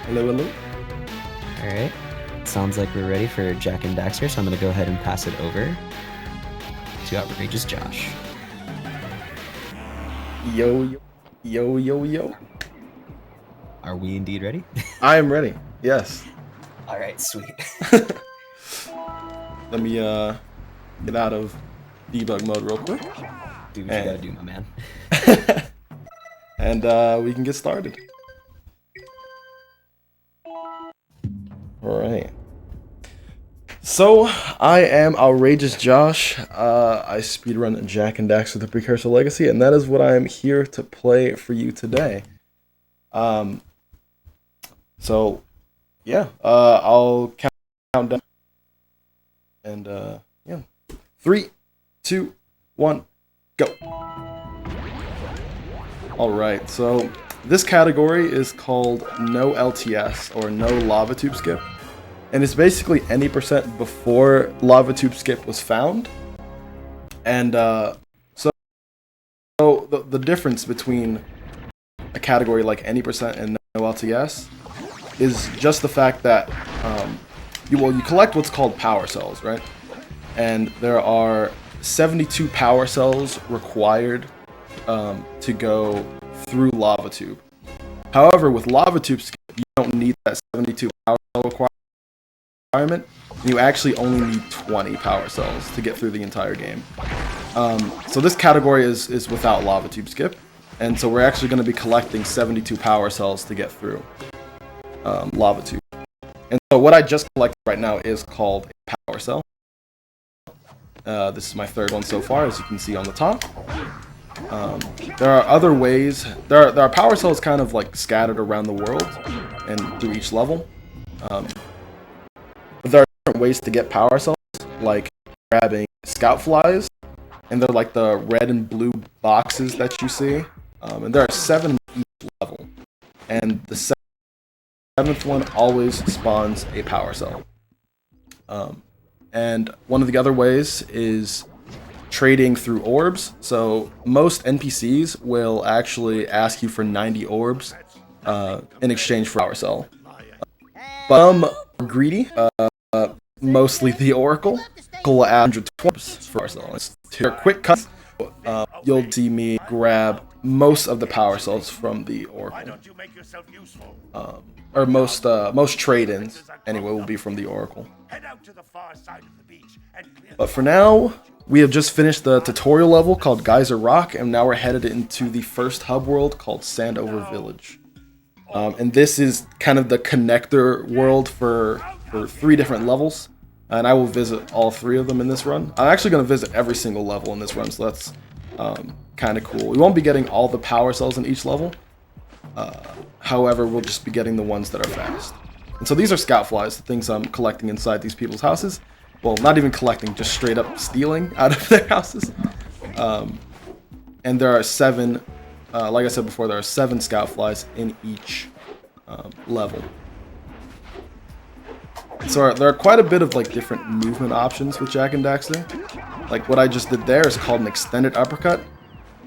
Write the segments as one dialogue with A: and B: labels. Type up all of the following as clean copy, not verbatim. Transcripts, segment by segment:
A: Hello, hello.
B: Alright, sounds like we're ready for Jak and Daxter, so I'm going to go ahead and pass it over to Outrageous Josh.
A: Yo, yo, yo, yo, yo.
B: Are we indeed ready?
A: I am ready, yes.
B: Alright, sweet.
A: Let me get out of debug mode real quick.
B: Do what you gotta do, my man.
A: And we can get started. Alright. So, I am Outrageous Josh. I speedrun Jak and Daxter the Precursor Legacy, and that is what I am here to play for you today. So, yeah, I'll count down. And, yeah. 3, 2, 1, go. Alright, so this category is called No LTS, or No Lava Tube Skip. And it's basically any percent before Lava Tube Skip was found. And so the difference between a category like any percent and No LTS is just the fact that you collect what's called power cells, right? And there are 72 power cells required to go through Lava Tube. However, with Lava Tube Skip, you don't need that 72 power cell requirement. You actually only need 20 power cells to get through the entire game. So this category is without Lava Tube Skip, and so we're actually going to be collecting 72 power cells to get through Lava Tube. And so what I just collected right now is called a power cell. This is my third one so far, as you can see on the top. There are other ways. There are power cells kind of like scattered around the world and through each level. But there are different ways to get power cells, like grabbing scout flies, and they're like the red and blue boxes that you see. And there are 7 each level, and the 7th one always spawns a power cell. And one of the other ways is trading through orbs. So most NPCs will actually ask you for 90 orbs in exchange for a power cell. But some are greedy, mostly the Oracle, will add 120 orbs for power cells. To quick cuts, you'll see me grab most of the power cells from the Oracle. Or most trade-ins, anyway, will be from the Oracle. But for now, we have just finished the tutorial level called Geyser Rock, and now we're headed into the first hub world called SANDOVER Village. And this is kind of the connector world for 3 different levels, and I will visit all 3 of them in this run. I'm actually going to visit every single level in this run, so that's kind of cool. We won't be getting all the power cells in each level. However, we'll just be getting the ones that are fast. And so these are scout flies, the things I'm collecting inside these people's houses. Well, not even collecting, just straight up stealing out of their houses. And there are 7, like I said before, there are 7 scout flies in each level. So there are quite a bit of like different movement options with Jak and Daxter. Like what I just did there is called an extended uppercut.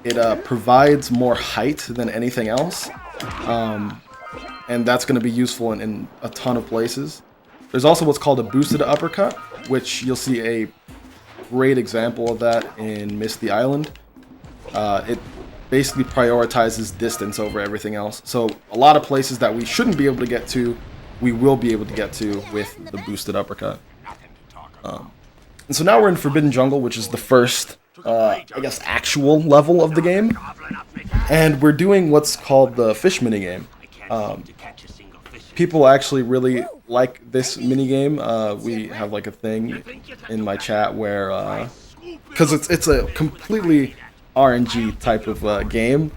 A: It provides more height than anything else. And that's going to be useful in a ton of places. There's also what's called a boosted uppercut, which you'll see a great example of that in Misty Island. It basically prioritizes distance over everything else. So a lot of places that we shouldn't be able to get to, we will be able to get to with the boosted uppercut. And so now we're in Forbidden Jungle, which is the first, I guess, actual level of the game. And we're doing what's called the fish minigame. People actually really like this minigame. We have like a thing in my chat where, because it's a completely RNG type of game,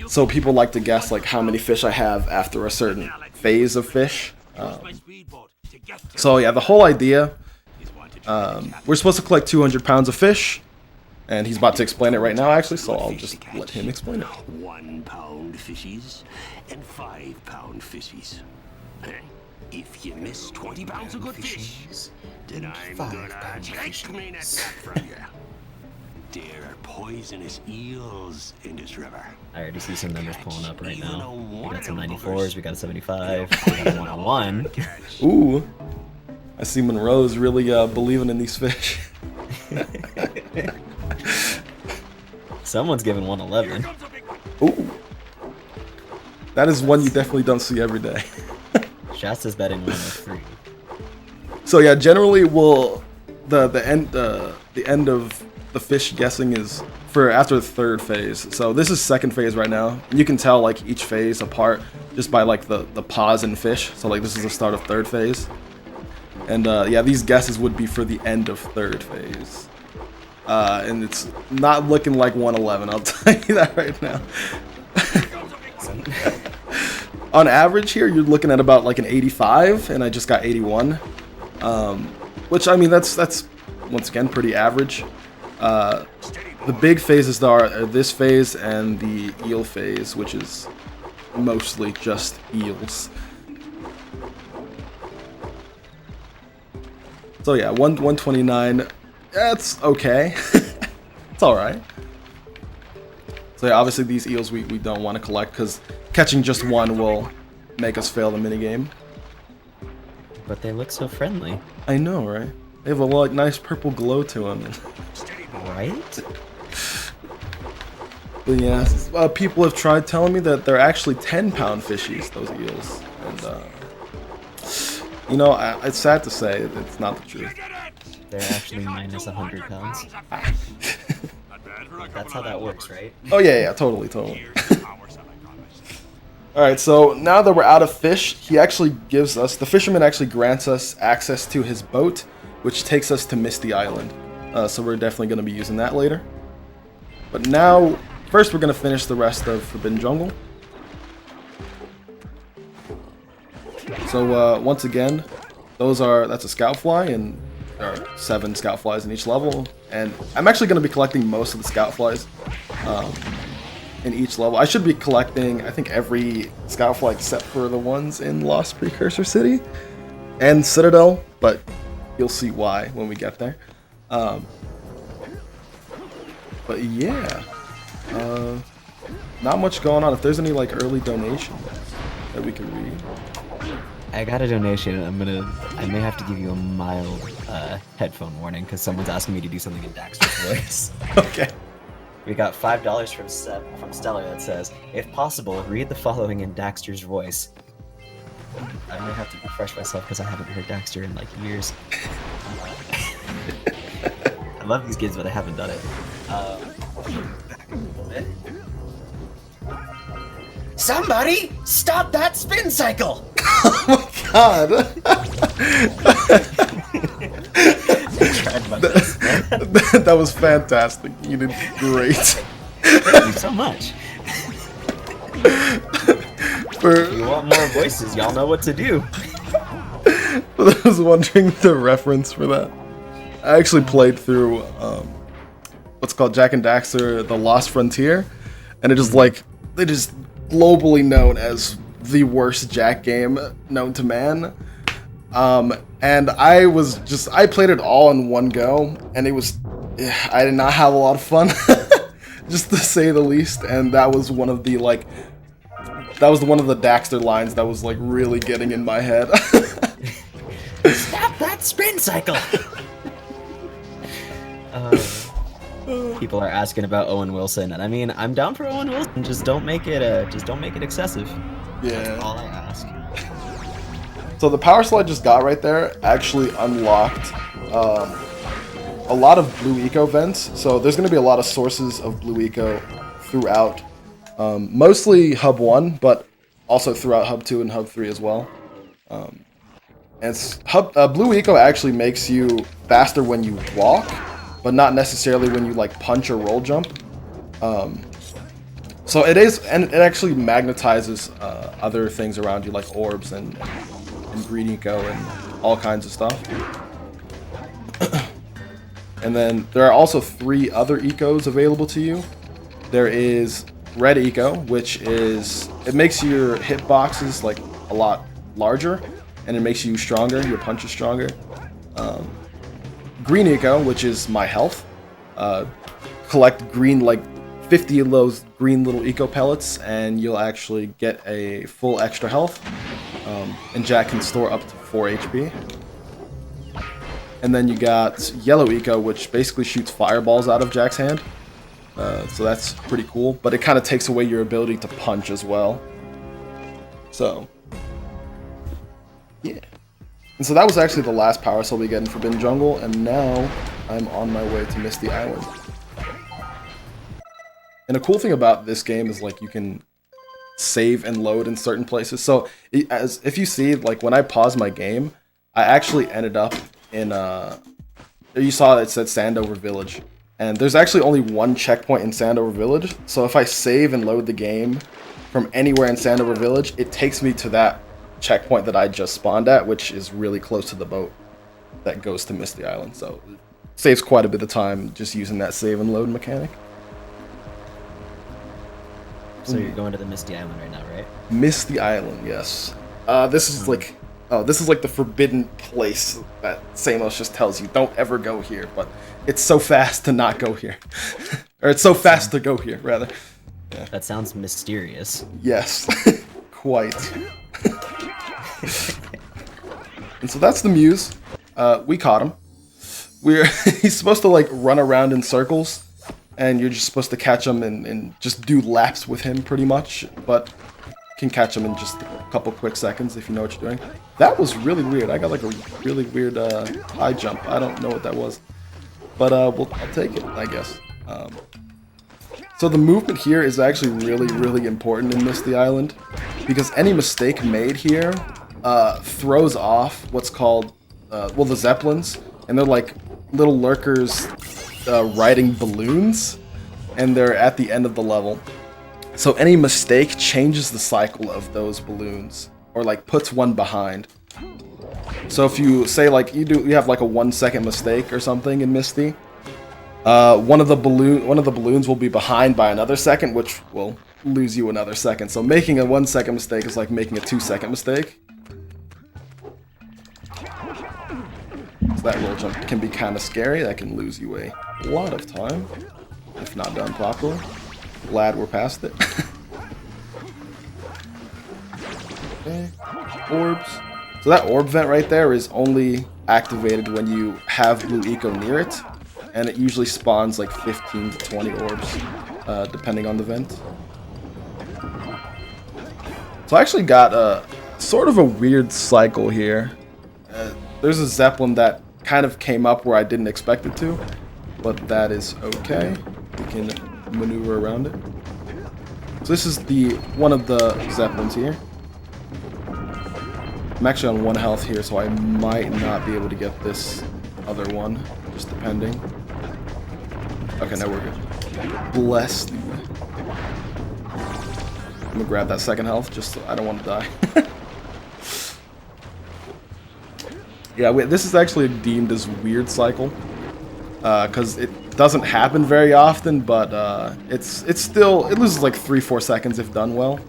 A: so people like to guess like how many fish I have after a certain phase of fish. So yeah, the whole idea, we're supposed to collect 200 pounds of fish, and he's about to explain it right now actually, so I'll just let him explain it.
C: 1 pound fishies and 5 pound fishies. If you miss 20 pounds of good fish, then I'm gonna checkmate that from you. There are poisonous eels in this river.
B: I already see some numbers pulling up right
C: Even
B: now.
C: a
B: We got some
C: one of them
B: 94s, we got a 75, we got a 101.
A: Ooh. I see Monroe's really believing in these fish.
B: Someone's giving 111.
A: Ooh. That is one you definitely don't see every day.
B: Shasta's betting 103.
A: So yeah, generally the end of the fish guessing is for after the third phase. So this is second phase right now. You can tell like each phase apart just by like the pause in fish. So like this is the start of third phase. And yeah, these guesses would be for the end of third phase. And it's not looking like 111, I'll tell you that right now. On average here, you're looking at about like an 85, and I just got 81. Which, I mean, that's once again, pretty average. The big phases though are this phase and the eel phase, which is mostly just eels. So yeah, 129, that's okay. It's alright. So yeah, obviously these eels we don't want to collect because catching just one will make us fail the minigame.
B: But they look so friendly.
A: I know, right? They have a like nice purple glow to them.
B: Right?
A: But yeah, people have tried telling me that they're actually 10-pound fishies, those eels. And you know, it's sad to say it's not the truth.
B: They're actually minus 100 pounds. That's how that works, right?
A: Oh yeah, totally. Alright, so now that we're out of fish, he actually gives us, the fisherman actually grants us access to his boat, which takes us to Misty Island. So we're definitely going to be using that later. But now, first we're going to finish the rest of Forbidden Jungle. So once again, that's a scout fly, and there are 7 scout flies in each level. And I'm actually going to be collecting most of the scout flies in each level. I should be collecting, I think, every scout fly except for the ones in Lost Precursor City and Citadel, but you'll see why when we get there. But yeah, not much going on. If there's any like early donations that we can read.
B: I got a donation. I may have to give you a mild headphone warning because someone's asking me to do something in Daxter's voice.
A: Okay.
B: We got $5 from Stella that says, if possible, read the following in Daxter's voice. I may have to refresh myself because I haven't heard Daxter in like years. I love these kids, but I haven't done it. Back a little bit. Somebody stop that spin cycle!
A: Oh my god! That was fantastic. You did great.
B: Thank you so much.
A: If
B: you want more voices, y'all know what to do.
A: I was wondering the reference for that. I actually played through what's called Jak and Daxter: The Lost Frontier, and it is like it is globally known as the worst Jak game known to man. And I played it all in one go, and I did not have a lot of fun, just to say the least. And that was one of the Daxter lines that was like really getting in my head.
B: Stop that spin cycle! People are asking about Owen Wilson, and I mean, I'm down for Owen Wilson. Just don't make it excessive.
A: Yeah.
B: That's all I ask.
A: So the power slide just got right there actually unlocked a lot of blue eco vents. So there's going to be a lot of sources of blue eco throughout, mostly Hub 1, but also throughout Hub 2 and Hub 3 as well. Blue eco actually makes you faster when you walk, but not necessarily when you like punch or roll jump. So it is, and it actually magnetizes other things around you like orbs and green eco and all kinds of stuff. And then there are also 3 other ecos available to you. There is red eco, which it makes your hitboxes like a lot larger, and it makes you stronger, your punches stronger. Green eco, which is my health. collect green, like 50 of those green little eco pellets, and you'll actually get a full extra health. And Jak can store up to 4 HP. And then you got yellow eco, which basically shoots fireballs out of Jak's hand. So that's pretty cool, but it kind of takes away your ability to punch as well. So, yeah. And so that was actually the last power cell we get in Forbidden Jungle, and now I'm on my way to Misty Island. And a cool thing about this game is like you can save and load in certain places. So as if you see, like when I paused my game, I actually ended up in you saw it said Sandover Village, and there's actually only one checkpoint in Sandover Village. So if I save and load the game from anywhere in Sandover Village, it takes me to that checkpoint that I just spawned at, which is really close to the boat that goes to Misty Island. So it saves quite a bit of time just using that save and load mechanic.
B: So you're going to the Misty Island right now, right?
A: Misty Island, yes. This is like the forbidden place that Samos just tells you don't ever go here, but it's so fast to not go here. Or it's so fast to go here, rather. Yeah.
B: That sounds mysterious.
A: Yes, quite. And so that's the Muse. We caught him. He's supposed to like run around in circles, and you're just supposed to catch him and just do laps with him pretty much, but can catch him in just a couple quick seconds if you know what you're doing. That was really weird. I got like a really weird high jump. I don't know what that was, but I'll take it, I guess. So the movement here is actually really important in Misty Island, because any mistake made here throws off what's called the Zeppelins, and they're like little lurkers riding balloons, and they're at the end of the level. So any mistake changes the cycle of those balloons, or like puts one behind. So if you say like you have like a 1 second mistake or something in Misty, one of the balloons will be behind by another second, which will lose you another second. So making a 1 second mistake is like making a 2 second mistake. So that roll jump can be kind of scary. That can lose you a lot of time if not done properly. Glad we're past it. Okay. Orbs. So that orb vent right there is only activated when you have blue eco near it, and it usually spawns like 15 to 20 orbs, depending on the vent. So I actually got a sort of a weird cycle here. There's a Zeppelin that kind of came up where I didn't expect it to, but that is okay. We can maneuver around it. So this is one of the Zeppelins here. I'm actually on 1 health here, so I might not be able to get this other one, just depending. Okay, now we're good. Bless you. I'm gonna grab that 2nd health, just so I don't want to die. Yeah, this is actually deemed as weird cycle, because it doesn't happen very often, but it loses like 3-4 seconds if done well.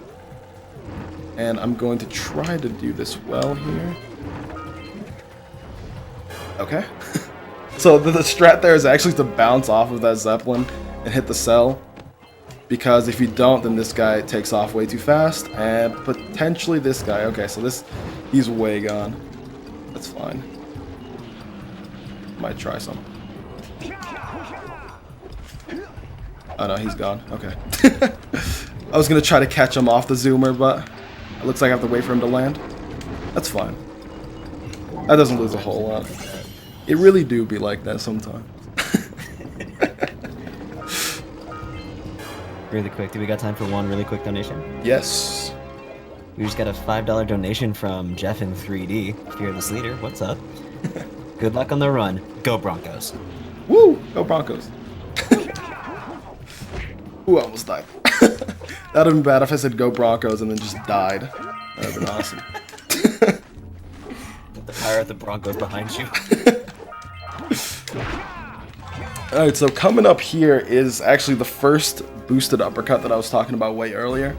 A: And I'm going to try to do this well here. Okay. So the strat there is actually to bounce off of that Zeppelin and hit the cell, because if you don't, then this guy takes off way too fast, and potentially this guy. Okay, so he's way gone. That's fine. Might try some. Oh no, he's gone. Okay. I was gonna try to catch him off the zoomer, but it looks like I have to wait for him to land. That's fine. That doesn't lose a whole lot. It really do be like that sometimes.
B: Really quick, do we got time for one really quick donation?
A: Yes.
B: We just got a $5 donation from Jeff in 3D. Fearless Leader, what's up? Good luck on the run. Go Broncos.
A: Woo! Go Broncos. Ooh, I almost died. That would have been bad if I said go Broncos and then just died. That would have been awesome.
B: With the power of the Broncos behind you.
A: Alright, so coming up here is actually the first boosted uppercut that I was talking about way earlier.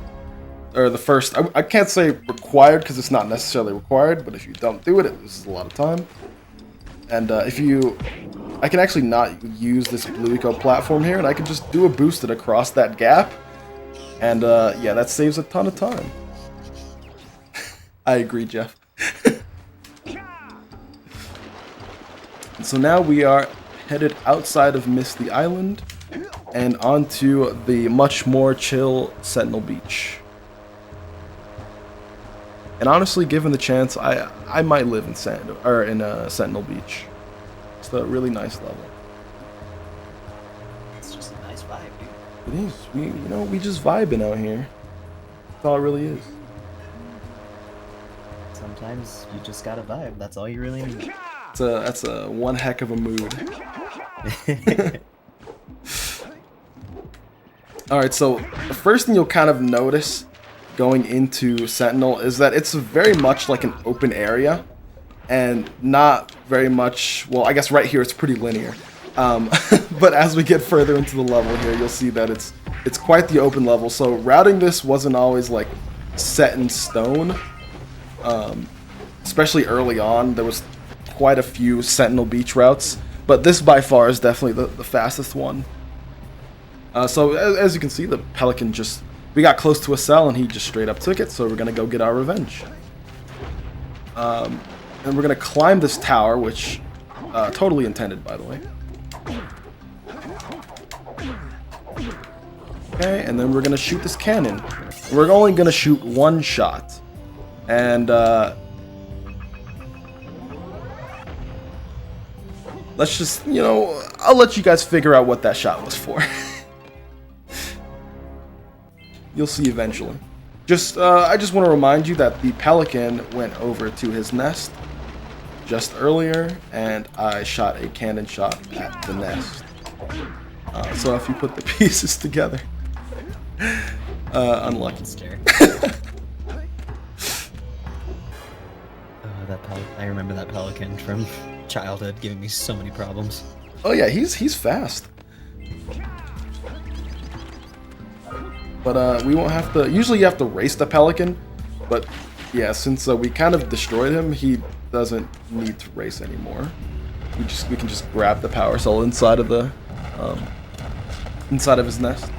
A: Or the first, I can't say required because it's not necessarily required, but if you don't do it, it loses a lot of time. And I can actually not use this blue eco platform here, and I can just do a boosted across that gap. And yeah, that saves a ton of time. I agree, Jeff. And so now we are headed outside of Misty Island and onto the much more chill Sentinel Beach. And honestly, given the chance, I might live in Sentinel Beach. It's a really nice level.
B: It's just a nice vibe, dude.
A: It is. We just vibing out here. That's all it really is.
B: Sometimes you just gotta vibe. That's all you really need.
A: That's a one heck of a mood. Alright, so the first thing you'll kind of notice going into Sentinel is that it's very much like an open area and not very much, well, I guess right here it's pretty linear. But as we get further into the level here, you'll see that it's quite the open level. So routing this wasn't always like set in stone. Especially early on, there was quite a few Sentinel Beach routes, but this by far is definitely the fastest one. So as you can see, the Pelican we got close to a cell and he just straight up took it, so we're gonna go get our revenge. And we're gonna climb this tower, which totally intended, by the way. Okay, and then we're gonna shoot this cannon. We're only gonna shoot one shot, and let's just, I'll let you guys figure out what that shot was for. You'll see eventually. I just want to remind you that the Pelican went over to his nest just earlier, and I shot a cannon shot at the nest. So if you put the pieces together, unlucky.
B: I remember that Pelican from childhood giving me so many problems.
A: Oh yeah, he's fast. But we won't have to. Usually you have to race the Pelican, but yeah, since we kind of destroyed him, he doesn't need to race anymore. We can just grab the power cell inside of his nest.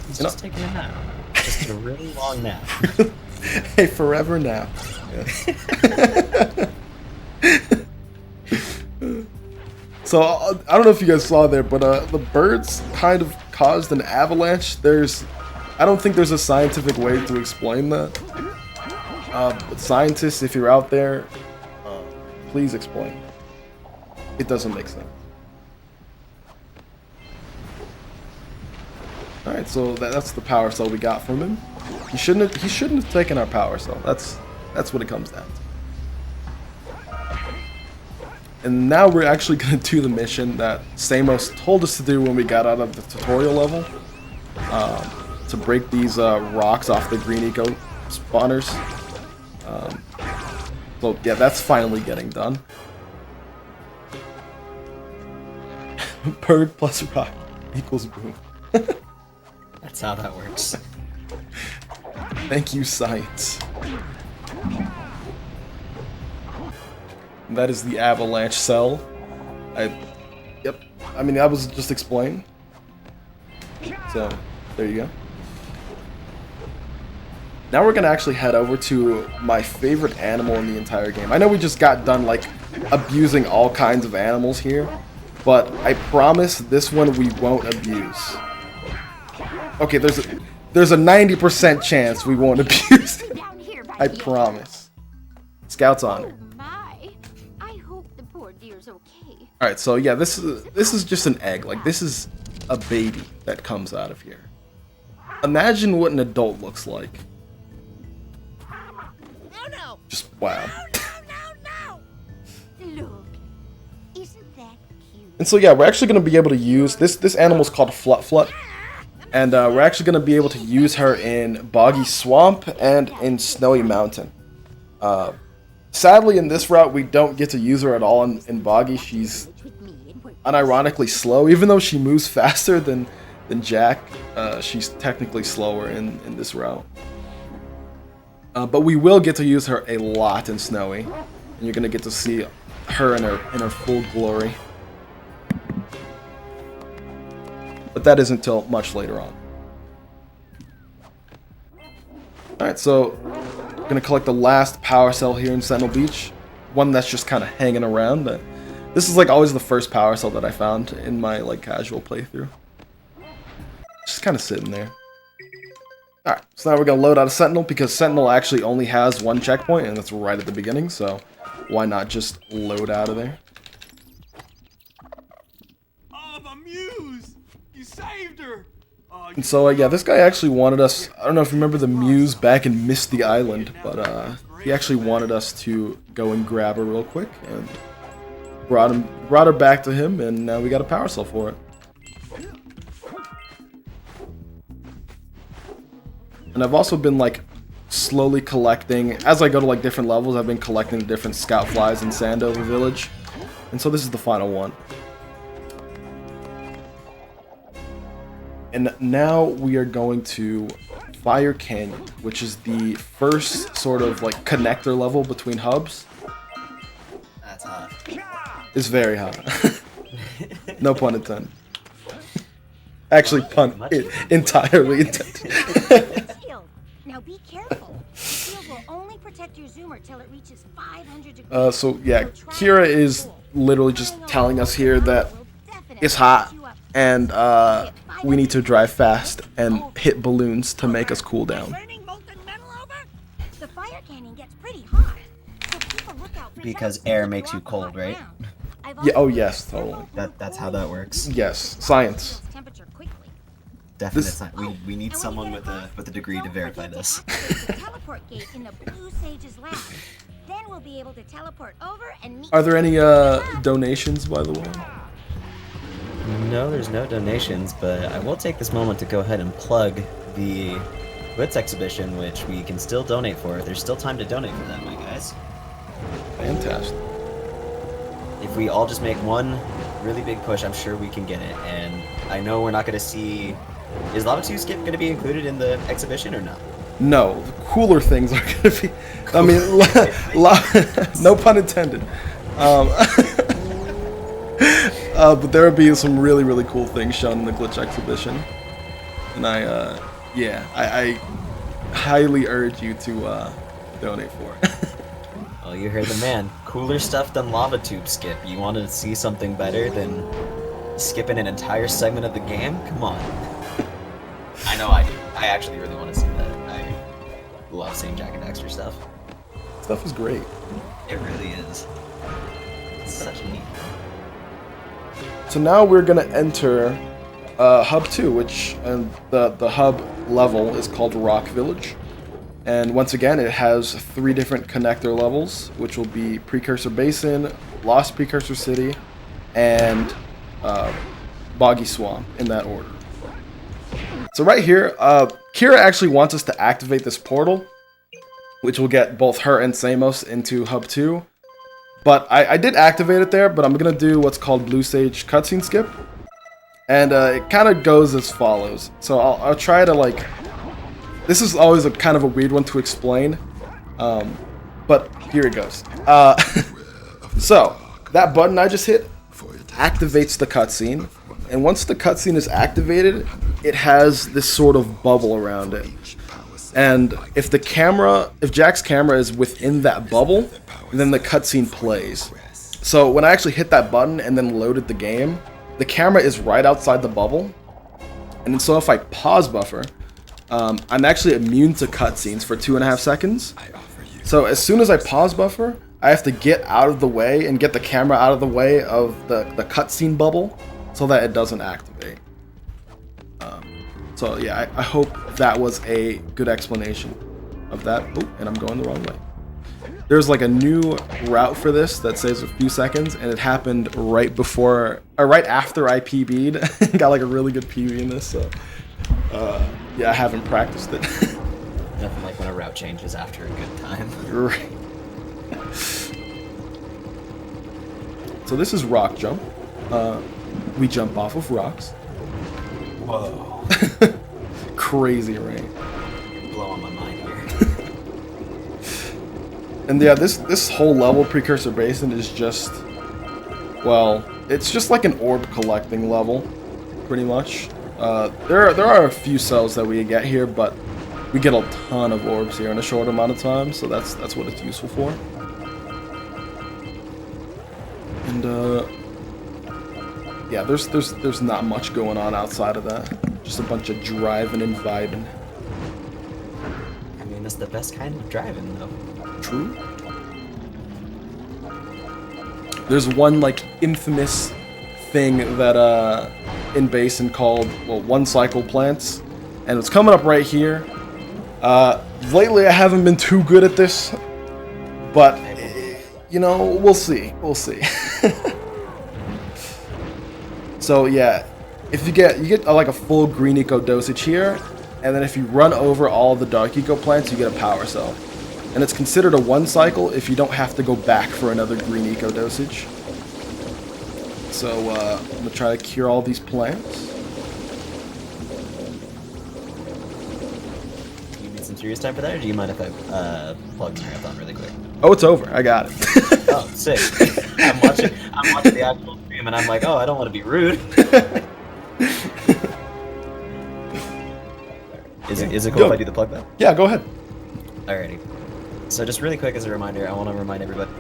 B: He's just taking a nap. Just a really long nap.
A: A forever nap. Yeah. So I don't know if you guys saw there, but the birds kind of caused an avalanche. I don't think there's a scientific way to explain that. But scientists, if you're out there, please explain. It doesn't make sense. All right, so that's the power cell we got from him. He shouldn't have taken our power cell. That's what it comes down to. And now we're actually going to do the mission that Samos told us to do when we got out of the tutorial level. To break these rocks off the green eco spawners. So yeah, that's finally getting done. Bird plus rock equals boom.
B: That's how that works.
A: Thank you, science. That is the avalanche cell. Yep. I mean, I was just explaining. So, there you go. Now we're gonna actually head over to my favorite animal in the entire game. I know we just got done, like, abusing all kinds of animals here, but I promise this one we won't abuse. Okay, there's a 90% chance we won't abuse it. I promise. Scout's honor. Alright, so yeah, this is just an egg. Like, this is a baby that comes out of here. Imagine what an adult looks like.
D: No.
A: Just wow.
D: No. Look, isn't that cute?
A: And so yeah, we're actually going to be able to use this animal's called Flut Flut. And we're actually going to be able to use her in Boggy Swamp and in Snowy Mountain. Sadly, in this route, we don't get to use her at all in Boggy. She's unironically slow, even though she moves faster than Jak. She's technically slower in this route. But we will get to use her a lot in Snowy, and you're gonna get to see her in her full glory. But that isn't till much later on. Alright, so we're gonna collect the last power cell here in Sentinel Beach. One that's just kind of hanging around. This is like always the first power cell that I found in my like casual playthrough. Just kind of sitting there. Alright, so now we're gonna load out a Sentinel because Sentinel actually only has one checkpoint and that's right at the beginning, so why not just load out of there?
E: Oh, the Muse! You saved her! Oh,
A: And so, yeah, this guy actually wanted us, I don't know if you remember the Muse back in Misty Island, but he actually wanted us to go and grab her real quick, and brought her back to him, and now we got a power cell for it. And I've also been, like, slowly collecting, as I go to, like, different levels, I've been collecting different scout flies in Sandover Village, and so this is the final one. And now we are going to Fire Canyon, which is the first sort of like connector level between hubs.
B: That's hot.
A: It's very hot. No pun intended. Actually, pun entirely intended.
D: Shield. Now be careful. The shield will only protect your zoomer till it reaches 500 degrees.
A: So yeah, Kira is literally just telling us here that it's hot and we need to drive fast and hit balloons to make us cool down.
D: Burning molten metal over? The fire canyon gets pretty hot. So keep a lookout for
B: Because
D: something
B: air
D: to
B: makes you
D: block
B: cold,
D: off
B: right?
D: ground. I've
A: Yeah, oh
D: also
A: yes,
D: put
A: totally.
B: That's how that works.
A: Yes, science.
D: temperature quickly.
B: Definite
A: This-
B: science. We need someone with a degree to verify this.
D: The teleport gate in the Blue Sage's lab. Then we'll be able to teleport over and meet.
A: Are there any donations, by the way?
B: No, there's no donations, but I will take this moment to go ahead and plug the Blitz exhibition, which we can still donate for. There's still time to donate for that, my guys.
A: Fantastic.
B: If we all just make one really big push, I'm sure we can get it. And I know we're not going to see... Is Lava 2 Skip going to be included in the exhibition or not?
A: No, the cooler things are gonna be. I mean, no pun intended. But there will be some really, really cool things shown in the glitch exhibition, and I highly urge you to donate for it.
B: Well, you heard the man. Cooler stuff than Lava Tube Skip. You want to see something better than skipping an entire segment of the game? Come on. I know I do. I actually really want to see that. I love seeing Jak Daxter stuff.
A: Stuff is great.
B: It really is. It's such neat.
A: So now we're gonna enter Hub 2, which the hub level is called Rock Village. And once again, it has 3 different connector levels, which will be Precursor Basin, Lost Precursor City, and Boggy Swamp, in that order. So right here, Kira actually wants us to activate this portal, which will get both her and Samos into Hub 2. But I did activate it there, but I'm going to do what's called Blue Sage Cutscene Skip. And it kind of goes as follows. So I'll try to, like... This is always a kind of a weird one to explain. But here it goes. So, that button I just hit activates the cutscene. And once the cutscene is activated, it has this sort of bubble around it. And if Jak's camera is within that bubble, then the cutscene plays. So when I actually hit that button and then loaded the game, the camera is right outside the bubble. And so if I pause buffer, I'm actually immune to cutscenes for 2.5 seconds. So as soon as I pause buffer, I have to get out of the way and get the camera out of the way of the cutscene bubble so that it doesn't activate. So yeah, I hope that was a good explanation of that. Oh, and I'm going the wrong way. There's like a new route for this that saves a few seconds, and it happened right before, or right after I PB'd. Got like a really good PB in this, so yeah, I haven't practiced it.
B: Nothing like when a route changes after a good time.
A: Right. So this is rock jump. We jump off of rocks.
B: Whoa.
A: Crazy, right?
B: You're blowing my mind here.
A: And yeah, this whole level, Precursor Basin, is just, well, it's just like an orb collecting level, pretty much. There are a few cells that we get here, but we get a ton of orbs here in a short amount of time, so that's what it's useful for. And yeah, there's not much going on outside of that. Just a bunch of driving and vibing.
B: I mean, that's the best kind of driving, though.
A: True. There's one like infamous thing that in Basin called, well, one cycle plants, and it's coming up right here. Lately I haven't been too good at this, but you know, we'll see. So yeah, if you get like a full green eco dosage here, and then if you run over all the dark eco plants, you get a power cell. And it's considered a one cycle if you don't have to go back for another green eco dosage. So I'm gonna try to cure all these plants.
B: You need some serious time for that, or do you mind if I plug Marathon really quick?
A: Oh, it's over. I got it.
B: Oh, sick. I'm watching the actual stream, and I'm like, oh, I don't want to be rude. Is it cool if I do the plug though?
A: Yeah, go ahead.
B: Alrighty. So just really quick as a reminder, I want to remind everybody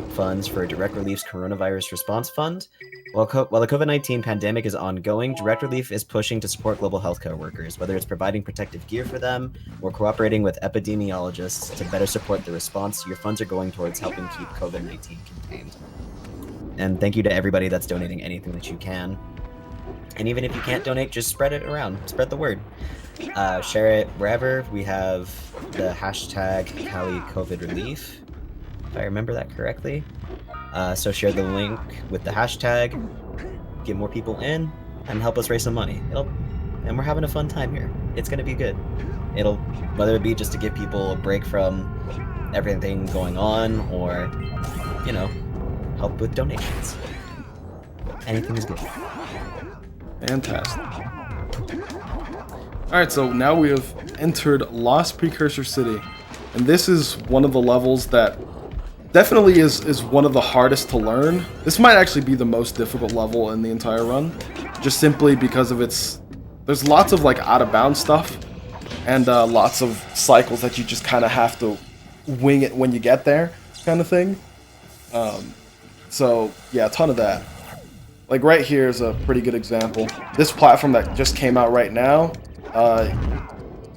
B: funds for Direct Relief's Coronavirus Response Fund. While the COVID-19 pandemic is ongoing, Direct Relief is pushing to support global healthcare workers, whether it's providing protective gear for them or cooperating with epidemiologists to better support the response. Your funds are going towards helping keep COVID-19 contained. And thank you to everybody that's donating anything that you can. And even if you can't donate, just spread it around. Spread the word. Share it wherever. We have the hashtag CaliCOVIDRelief, if I remember that correctly. So share the link with the hashtag, get more people in, and help us raise some money. And we're having a fun time here. It's gonna be good. Whether it be just to give people a break from everything going on, or, you know, help with donations. Anything is good.
A: Fantastic. Alright, so now we have entered Lost Precursor City. And this is one of the levels that definitely is one of the hardest to learn. This might actually be the most difficult level in the entire run. Just simply because of there's lots of like out of bounds stuff. And lots of cycles that you just kind of have to wing it when you get there, kind of thing. So yeah, a ton of that. Like right here is a pretty good example. This platform that just came out right now,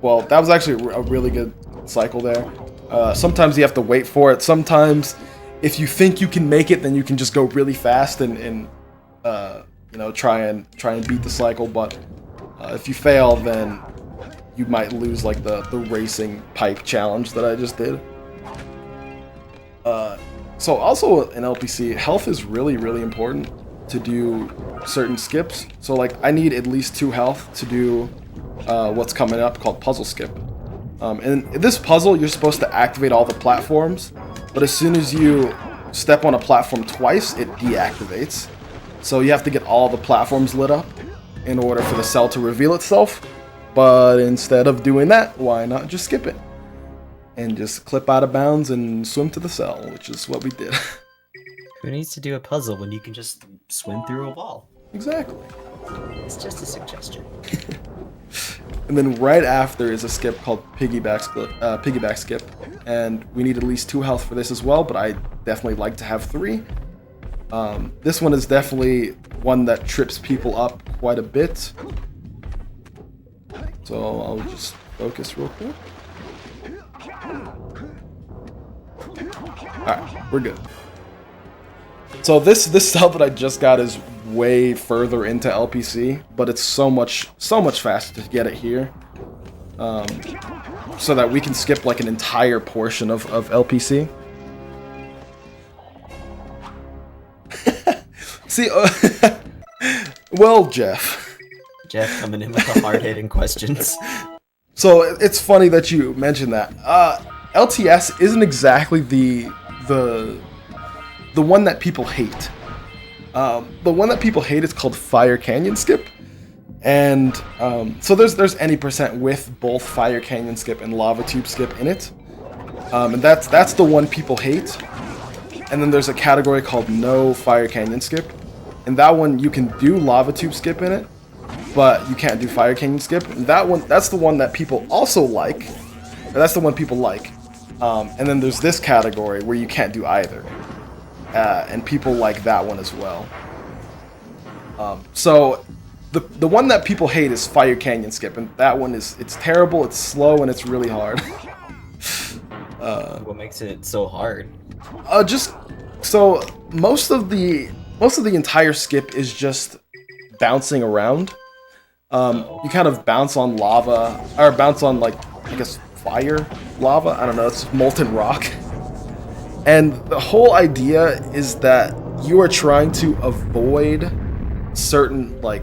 A: well, that was actually a really good cycle there. Sometimes you have to wait for it. Sometimes, if you think you can make it, then you can just go really fast and you know, try and beat the cycle. But if you fail, then you might lose like the racing pipe challenge that I just did. So also in LPC, health is really, really important to do certain skips. So like I need at least 2 health to do what's coming up called puzzle skip. In this puzzle, you're supposed to activate all the platforms, but as soon as you step on a platform twice, it deactivates. So you have to get all the platforms lit up in order for the cell to reveal itself. But instead of doing that, why not just skip it? And just clip out of bounds and swim to the cell, which is what we did.
B: Who needs to do a puzzle when you can just swim through a wall?
A: Exactly.
B: It's just a suggestion.
A: And then right after is a skip called piggyback skip, and we need at least 2 health for this as well, but I definitely like to have 3. This one is definitely one that trips people up quite a bit. So I'll just focus real quick. Alright, we're good. So this cell that I just got is way further into LPC, but it's so much faster to get it here. So that we can skip like an entire portion of LPC. See, well, Jeff.
B: Jeff coming in with the hard-hitting questions.
A: So it's funny that you mentioned that. LTS isn't exactly the one that people hate. The one that people hate is called Fire Canyon Skip. And so there's any percent with both Fire Canyon Skip and Lava Tube Skip in it. And that's the one people hate. And then there's a category called no fire canyon skip. And that one you can do lava tube skip in it, but you can't do fire canyon skip. And that's the one that people also like. Or that's the one people like. And then there's this category where you can't do either. And people like that one as well. So the one that people hate is fire canyon skip, and that one it's terrible, it's slow, and it's really hard.
B: What makes it so hard?
A: Just so most of the entire skip is just bouncing around. You kind of bounce on lava, or bounce on, like, I guess fire lava. I don't know. It's molten rock. And the whole idea is that you are trying to avoid certain, like,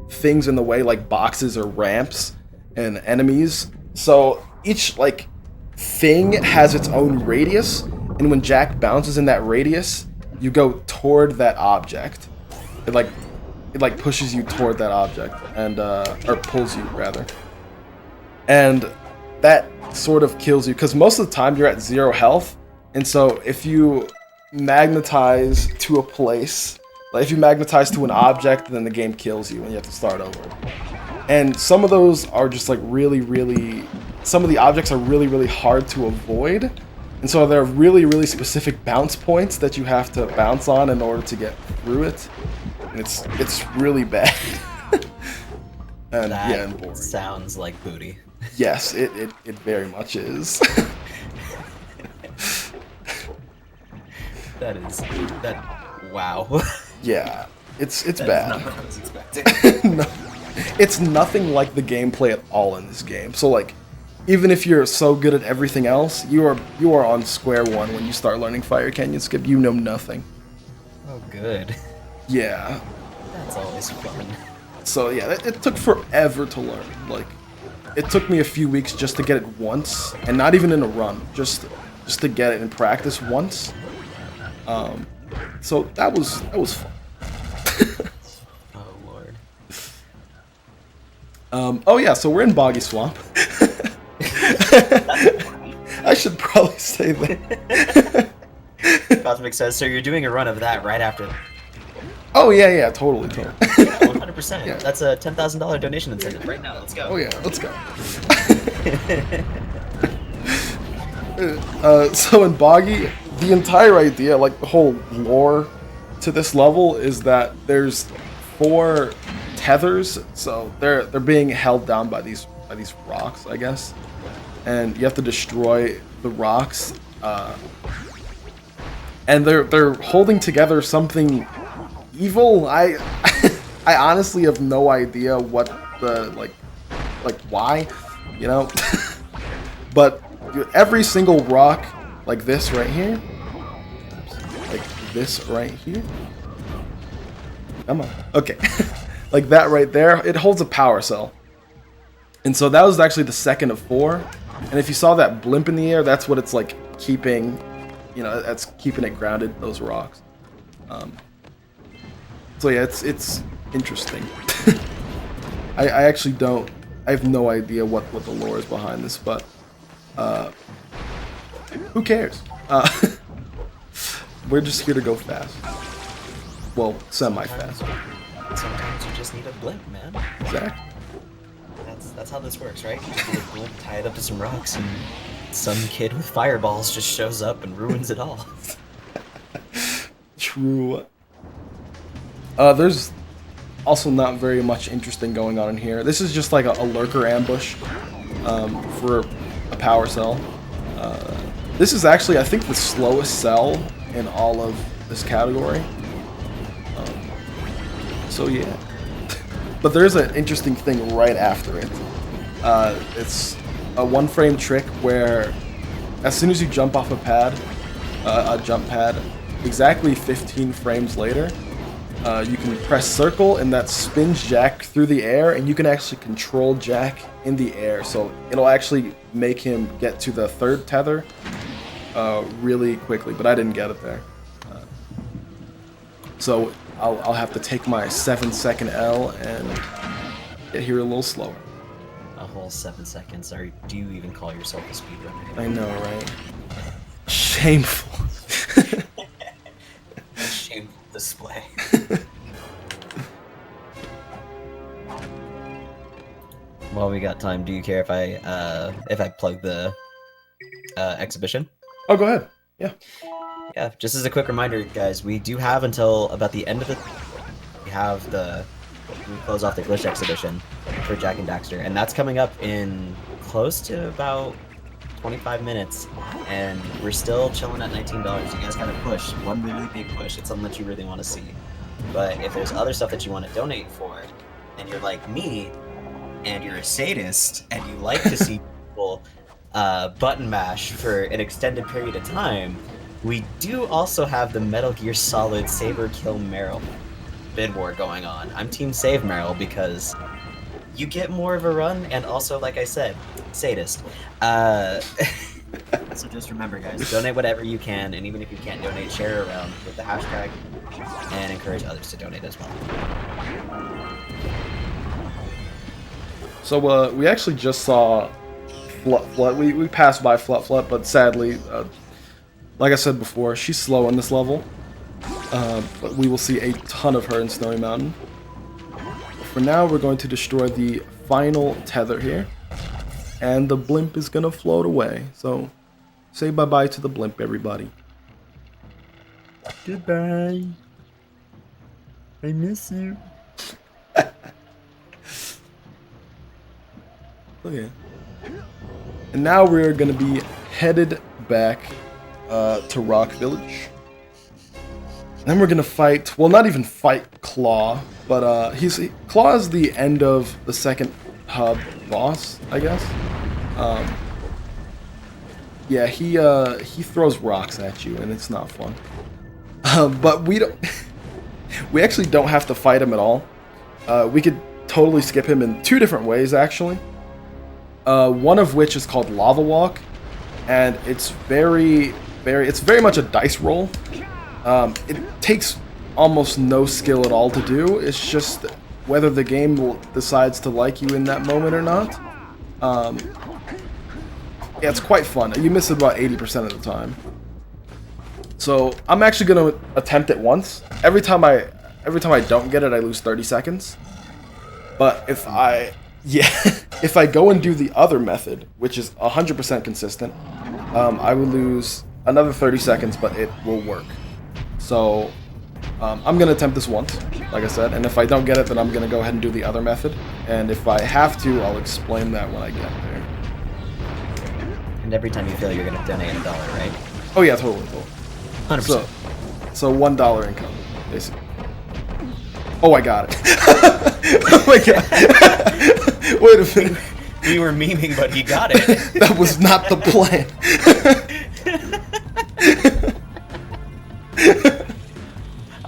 A: things in the way, like boxes or ramps and enemies. So each, like, thing has its own radius, and when Jak bounces in that radius, you go toward that object. It pushes you toward that object, and or pulls you rather. And that sort of kills you, because most of the time you're at 0 health, and so if you magnetize to a place, like if you magnetize to an object, then the game kills you and you have to start over. And some of those are just like some of the objects are really hard to avoid, and so there are really specific bounce points that you have to bounce on in order to get through it. And it's really bad. And
B: That
A: yeah, and boring.
B: sounds like booty.
A: Yes, it very much is.
B: Wow.
A: Yeah, it's
B: That is
A: bad.
B: not what I was expecting.
A: No, it's nothing like the gameplay at all in this game. So, like, even if you're so good at everything else, you are on square one when you start learning fire canyon skip. You know nothing.
B: Oh, good.
A: Yeah.
B: That's always fun.
A: So yeah, it took forever to learn. Like, it took me a few weeks just to get it once, and not even in a run, just to get it in practice once. So that was fun.
B: Oh, Lord.
A: Oh yeah, so we're in Boggy Swamp. I should probably say that.
B: Cosmic says, so you're doing a run of that right after.
A: Oh yeah, totally.
B: Yeah, 100%.
A: Yeah.
B: That's a $10,000 donation incentive right now. Let's go.
A: Oh yeah, let's go. So in Boggy, the entire idea, like the whole lore to this level, is that there's 4 tethers, so they're being held down by these rocks, I guess, and you have to destroy the rocks, and they're holding together something evil. I honestly have no idea what the like why, you know. But every single rock, like this right here, come on, okay. Like that right there, it holds a power cell. And so that was actually the second of 4. And if you saw that blimp in the air, that's what it's like keeping, you know, that's keeping it grounded, those rocks. So yeah, it's interesting. I actually don't, I have no idea what the lore is behind this, but who cares? We're just here to go fast. Well, semi-fast.
B: Sometimes you just need a blimp, man.
A: Exactly.
B: That's how this works, right? You just need a blimp, tie it up to some rocks, and some kid with fireballs just shows up and ruins it all.
A: True. There's also not very much interesting going on in here. This is just like a lurker ambush for a power cell. This is actually, I think, the slowest cell in all of this category. So yeah. But there's an interesting thing right after it. It's a 1-frame trick where as soon as you jump off a jump pad, exactly 15 frames later, you can press circle, and that spins Jak through the air, and you can actually control Jak in the air. So it'll actually make him get to the 3rd tether really quickly, but I didn't get it there. So I'll have to take my 7-second L and get here a little slower.
B: A whole all 7 seconds. Or do you even call yourself a speedrunner?
A: I know, right? Shameful.
B: Shameful display. While we got time, do you care if I plug the exhibition?
A: Oh, go ahead. Yeah.
B: Yeah, just as a quick reminder, guys, we do have until about the end of the... We close off the glitch exhibition for Jak and Daxter, and that's coming up in close to about 25 minutes, and we're still chilling at $19. You guys gotta push. One really big push. It's something that you really want to see. But if there's other stuff that you want to donate for, and you're like me, and you're a sadist, and you like to see people button mash for an extended period of time, we do also have the Metal Gear Solid Saber Kill Meryl bid war going on. I'm Team Save Meryl because you get more of a run, and also, like I said, sadist. So just remember, guys, donate whatever you can, and even if you can't donate, share it around with the hashtag, and encourage others to donate as well.
A: So we actually just saw Flut. We passed by Flut, but sadly, like I said before, she's slow on this level. But we will see a ton of her in Snowy Mountain. For now, we're going to destroy the final tether here, and the blimp is gonna float away. So, say bye-bye to the blimp, everybody.
F: Goodbye. I miss you.
A: Oh yeah. And now we're gonna be headed back to Rock Village. Then we're gonna fight, well, not even fight Claw, but Claw is the end of the second hub boss, I guess. Yeah, he throws rocks at you, and it's not fun. But we actually don't have to fight him at all. We could totally skip him in two different ways, actually. One of which is called Lava Walk, and it's very much a dice roll. It takes almost no skill at all to do. It's just whether the game decides to like you in that moment or not. Yeah, it's quite fun. You miss it about 80% of the time. So I'm actually gonna attempt it once. Every time I don't get it, I lose 30 seconds. But if I go and do the other method, which is 100% consistent, I will lose another 30 seconds, but it will work. So I'm gonna attempt this once, like I said, and if I don't get it, then I'm gonna go ahead and do the other method. And if I have to, I'll explain that when I get there.
B: And every time you fail, you're gonna donate $1, right?
A: Oh yeah, totally.
B: 100%.
A: So $1 income, basically. Oh, I got it. Oh my god. Wait a minute.
B: We were memeing, but he got it.
A: That was not the plan.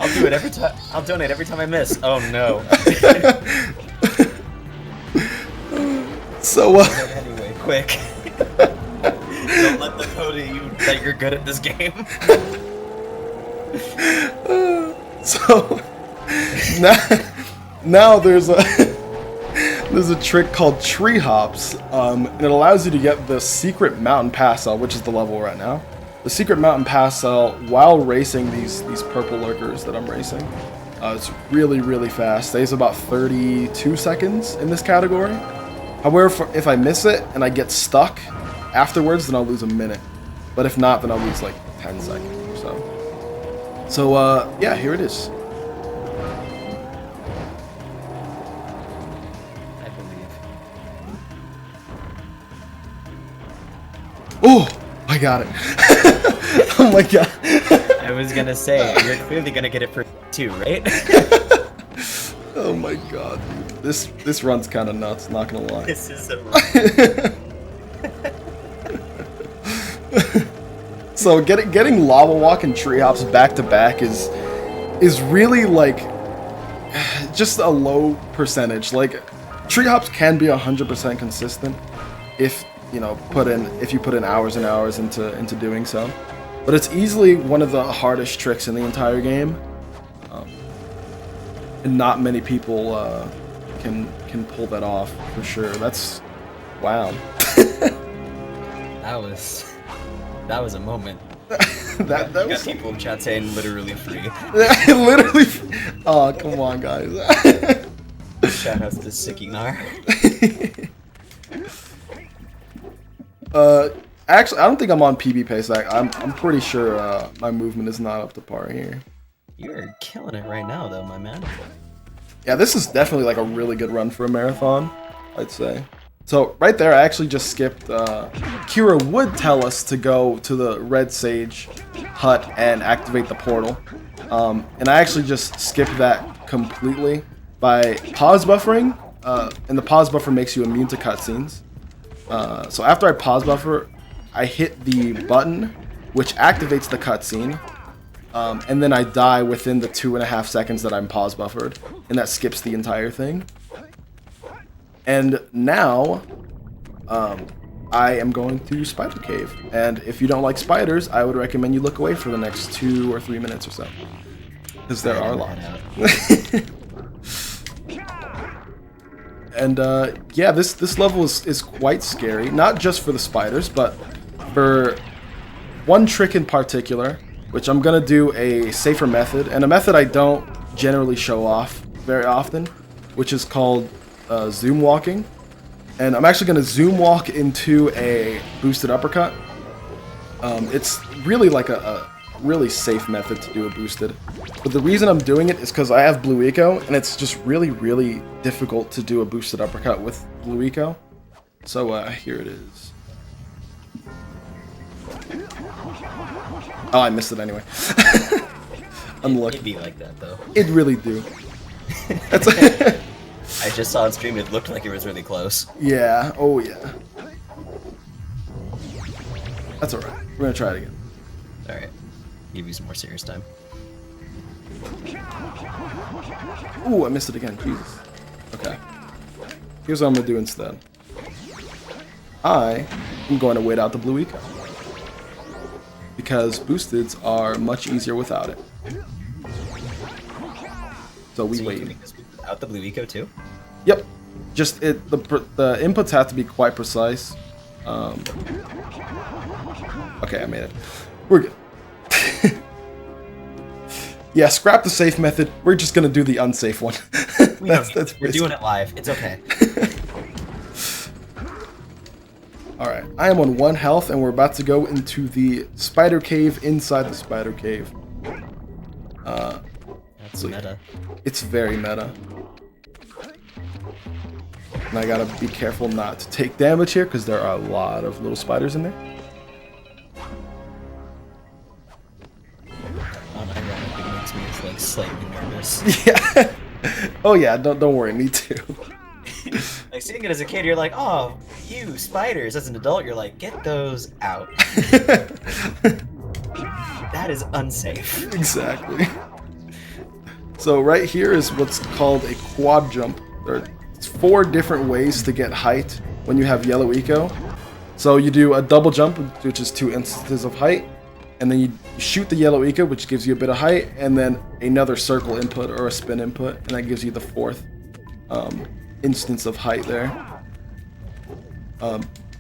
B: I'll do it every time. I'll donate every time I miss. Oh no.
A: So
B: anyway, quick. Don't let them know that you're good at this game.
A: So now there's a trick called tree hops, and it allows you to get the secret mountain pass cell, which is the level right now. The secret mountain pass cell while racing these purple lurkers that I'm racing. It's really fast. Stays about 32 seconds in this category. However, if I miss it and I get stuck afterwards, then I'll lose a minute. But if not, then I'll lose like 10 seconds or so. So yeah, here it is.
B: I believe.
A: Oh, I got it. Oh my god.
B: I was gonna say, you're clearly gonna get it for 2, right?
A: Oh my god, dude. This run's kind of nuts, not gonna lie.
B: This is a run.
A: So getting Lava Walk and Tree Hops back to back is really like just a low percentage. Like Tree Hops can be 100% consistent if you put in hours and hours into doing so. But it's easily one of the hardest tricks in the entire game, and not many people can pull that off for sure. Wow.
B: That was a moment.
A: that
B: You
A: was
B: got people in chat saying literally free.
A: literally. Oh, come on, guys.
B: Shout out to Sikinar.
A: Actually, I don't think I'm on PB pace. I'm pretty sure my movement is not up to par here.
B: You're killing it right now, though, my man.
A: Yeah, this is definitely like a really good run for a marathon, I'd say. So right there, I actually just skipped. Kira would tell us to go to the Red Sage hut and activate the portal. And I actually just skipped that completely by pause buffering. And the pause buffer makes you immune to cutscenes. So after I pause buffer, I hit the button, which activates the cutscene. And then I die within the 2.5 seconds that I'm pause buffered. And that skips the entire thing. And now, I am going to Spider Cave. And if you don't like spiders, I would recommend you look away for the next 2 or 3 minutes or so. Because there are a lot. And yeah, this level is quite scary. Not just for the spiders, but for one trick in particular, which I'm going to do a safer method. And a method I don't generally show off very often, which is called zoom walking. And I'm actually going to zoom walk into a boosted uppercut. It's really like a really safe method to do a boosted. But the reason I'm doing it is because I have blue eco, and it's just really, really difficult to do a boosted uppercut with blue eco. So here it is. Oh, I missed it anyway. Unlucky.
B: It'd be like that, though.
A: It really do. That's
B: I just saw on stream, it looked like it was really close.
A: Yeah, oh yeah. That's alright. We're gonna try it again.
B: Alright. Give you some more serious time.
A: Ooh, I missed it again. Jesus. Okay. Here's what I'm gonna do instead. I am going to wait out the blue eco. Because boosteds are much easier without it. So we wait.
B: Out the blue eco too?
A: Yep. Just the inputs have to be quite precise. Okay, I made it. We're good. Yeah, scrap the safe method. We're just gonna do the unsafe one.
B: We're doing it live. It's okay.
A: Alright, I am on 1 health and we're about to go into the spider cave inside the spider cave.
B: That's meta.
A: It's very meta. And I gotta be careful not to take damage here because there are a lot of little spiders in there.
B: Unironically makes me like slightly nervous.
A: Yeah. Oh yeah, don't worry, me too.
B: Like seeing it as a kid, you're like, oh, you spiders. As an adult, you're like, get those out. That is unsafe.
A: Exactly. So right here is what's called a quad jump. There's 4 different ways to get height when you have yellow eco. So you do a double jump, which is 2 instances of height, and then you shoot the yellow eco, which gives you a bit of height, and then another circle input or a spin input, and that gives you the 4th instance of height there.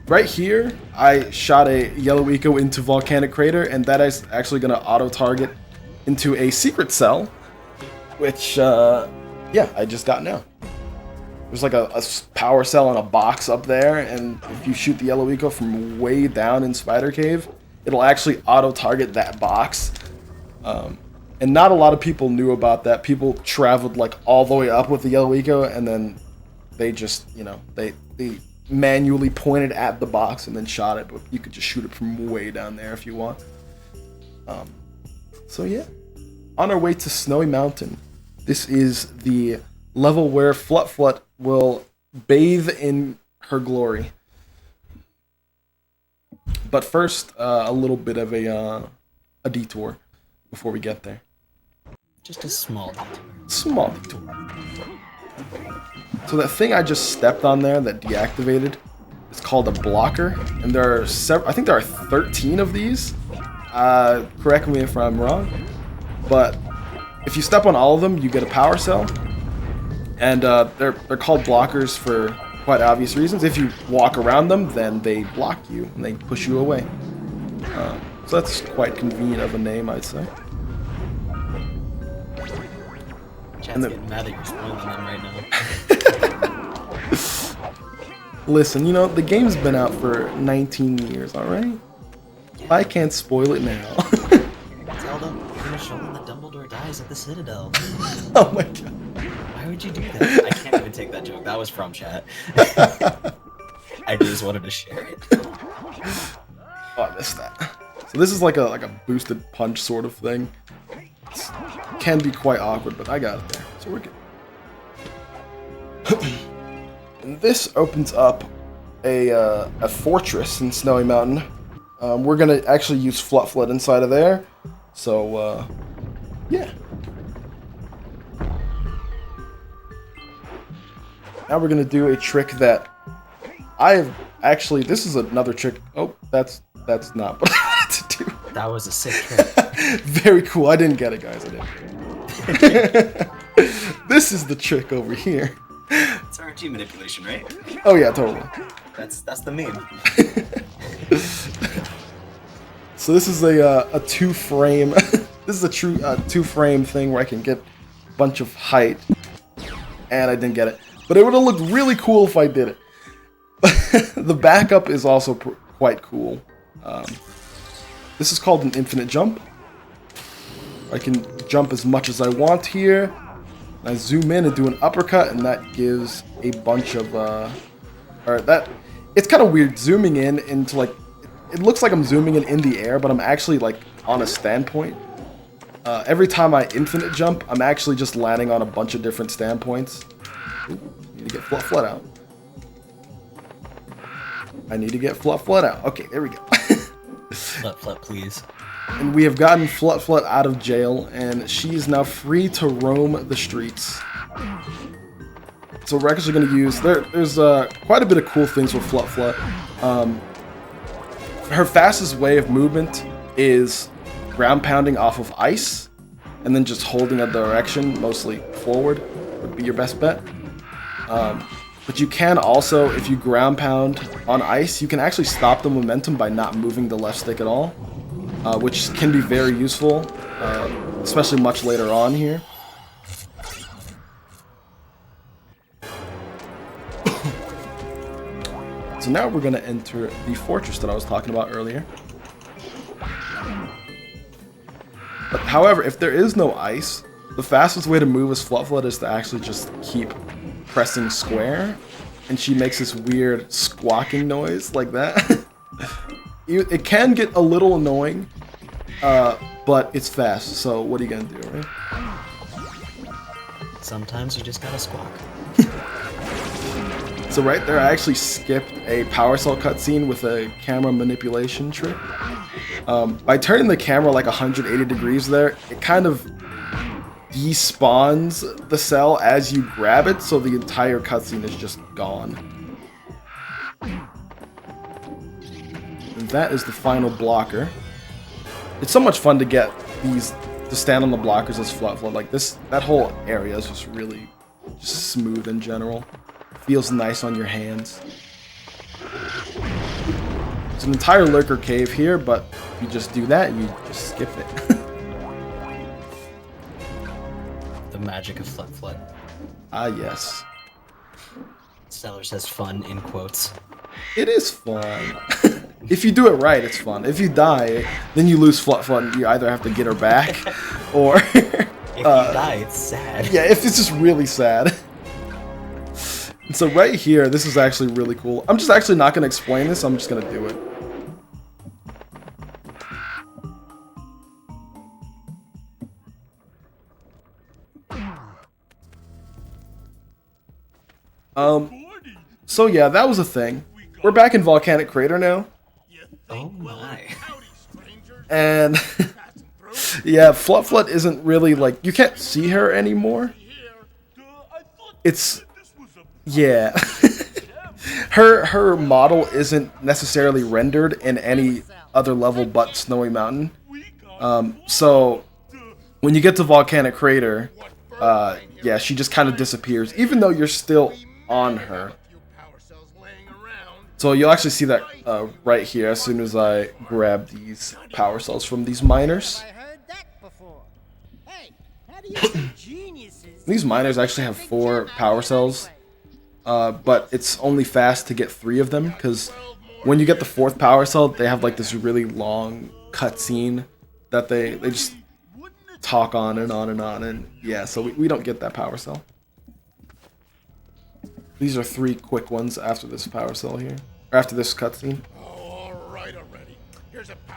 A: Right here, I shot a yellow eco into Volcanic Crater, and that is actually going to auto-target into a secret cell, which, yeah, I just got now. There's like a power cell in a box up there, and if you shoot the yellow eco from way down in Spider Cave, it'll actually auto-target that box. And not a lot of people knew about that. People traveled like all the way up with the yellow eco, and then they just, you know, they manually pointed at the box and then shot it, but you could just shoot it from way down there if you want. So yeah, on our way to Snowy Mountain. This is the level where Flut will bathe in her glory. But first, a little bit of a detour before we get there.
B: Just a small detour.
A: Small detour. So that thing I just stepped on there that deactivated is called a blocker, and there are I think there are 13 of these. Correct me if I'm wrong, but if you step on all of them, you get a power cell, and they're called blockers for quite obvious reasons. If you walk around them, then they block you and they push you away. So that's quite convenient of a name, I'd say.
B: Chat's getting mad that you're spoiling them right now.
A: Listen, you know, the game's been out for 19 years, alright? I can't spoil it now.
B: Tell them you're gonna show them that Dumbledore dies at the Citadel.
A: Oh my god.
B: Why would you do that? I can't even take that joke. That was from chat. I just wanted to share it.
A: Oh, I missed that. So this is like a boosted punch sort of thing. It can be quite awkward, but I got it there. So we're good. And this opens up a fortress in Snowy Mountain. We're gonna actually use Flutflut inside of there. So yeah. Now we're gonna do a trick that I have actually. This is another trick. Oh, that's not what I wanted to do.
B: That was a sick trick.
A: Very cool. I didn't get it, guys. I didn't. This is the trick over here.
B: It's RNG manipulation, right?
A: Oh yeah, totally.
B: That's the meme.
A: So this is a two-frame. This is a true two-frame thing where I can get a bunch of height, and I didn't get it. But it would have looked really cool if I did it. The backup is also quite cool. This is called an infinite jump. I can jump as much as I want here. I zoom in and do an uppercut, and that gives a bunch of it's kind of weird zooming in into like, it looks like I'm zooming in the air, but I'm actually like on a standpoint. Every time I infinite jump, I'm actually just landing on a bunch of different standpoints. Ooh, need to get Flutflut out. I need to get Flutflut out. Okay, there we go.
B: Flutflut, please.
A: And we have gotten Flutflut out of jail, and she is now free to roam the streets. So we're actually going to use... There's quite a bit of cool things with Flutflut. Her fastest way of movement is ground pounding off of ice, and then just holding a direction, mostly forward, would be your best bet. But you can also, if you ground pound on ice, you can actually stop the momentum by not moving the left stick at all, which can be very useful, especially much later on here. So now we're going to enter the fortress that I was talking about earlier. But however, if there is no ice, the fastest way to move as Flutflut is to actually just keep pressing square, and she makes this weird squawking noise like that. It can get a little annoying, but it's fast, so what are you gonna do, right?
B: Sometimes you just gotta squawk.
A: So right there, I actually skipped a Power Cell cutscene with a camera manipulation trick. By turning the camera like 180 degrees there, it kind of despawns the cell as you grab it, so the entire cutscene is just gone. And that is the final blocker. It's so much fun to get these to stand on the blockers as Flutflut. Like that whole area is just really just smooth in general. Feels nice on your hands. It's an entire lurker cave here, but if you just do that, you just skip it.
B: The magic of Flutflut.
A: Ah, yes.
B: Stellar says fun in quotes.
A: It is fun. If you do it right, it's fun. If you die, then you lose Flutflut and you either have to get her back, or...
B: If you die, it's sad.
A: Yeah, if it's just really sad. And so right here, this is actually really cool. I'm just actually not going to explain this, I'm just going to do it. So yeah, that was a thing. We're back in Volcanic Crater now.
B: Oh my.
A: And yeah, Flutflut isn't really like, you can't see her anymore. It's, yeah. her model isn't necessarily rendered in any other level but Snowy Mountain. So when you get to Volcanic Crater, yeah, she just kind of disappears, even though you're still on her. So you'll actually see that right here as soon as I grab these power cells from these miners.
G: I heard that before. Hey, how do you say geniuses?
A: These miners actually have 4 power cells, but it's only fast to get 3 of them, because when you get the 4th power cell, they have like this really long cutscene that they just talk on and on and on, and yeah, so we don't get that power cell. These are 3 quick ones after this power cell here, or after this cutscene.